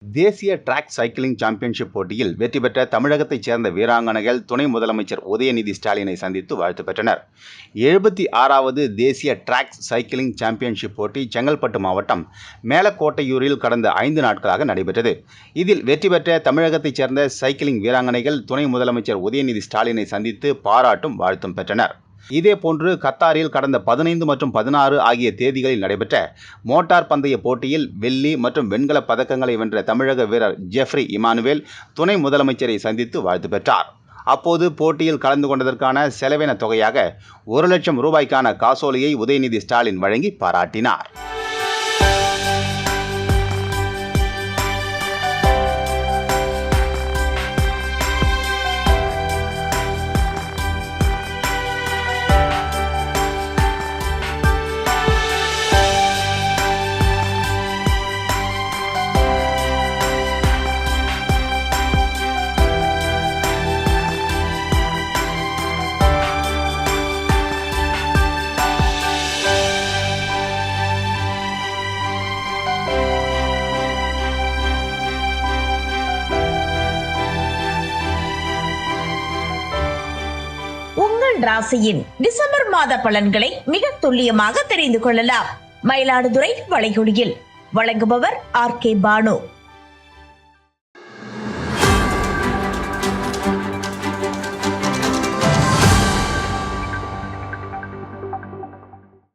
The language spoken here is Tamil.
தேசிய டிராக் சைக்கிளிங் சாம்பியன்ஷிப் போட்டியில் வெற்றி பெற்ற தமிழகத்தைச் சேர்ந்த வீராங்கனைகள் துணை முதலமைச்சர் உதயநிதி ஸ்டாலினை சந்தித்து வாழ்த்து பெற்றனர். 76வது தேசிய டிராக் சைக்கிளிங் சாம்பியன்ஷிப் போட்டி செங்கல்பட்டு மாவட்டம் மேலக்கோட்டையூரில் கடந்த 5 நாட்களாக நடைபெற்றது. இதில் வெற்றி பெற்ற தமிழகத்தைச் சேர்ந்த சைக்கிளிங் வீராங்கனைகள் துணை முதலமைச்சர் உதயநிதி ஸ்டாலினை சந்தித்து பாராட்டும் வாழ்த்தும் பெற்றனர். இதேபோன்று கத்தாரில் கடந்த 15 மற்றும் 16 ஆகிய தேதிகளில் நடைபெற்ற மோட்டார் பந்தய போட்டியில் வெள்ளி மற்றும் வெண்கல பதக்கங்களை வென்ற தமிழக வீரர் ஜெஃப்ரி இமானுவேல் துணை முதலமைச்சரை சந்தித்து வாழ்த்து பெற்றார். அப்போது போட்டியில் கலந்து கொண்டதற்கான செலவின தொகையாக 1 லட்சம் ரூபாய்க்கான காசோலையை உதயநிதி ஸ்டாலின் வழங்கி பாராட்டினார். உங்கள் ராசியின் டிசம்பர் மாத பலன்களை மிக துல்லியமாக தெரிந்து கொள்ளலாம். மயிலாடுதுறை வளைகுடியில் வழங்குபவர் RK பானு.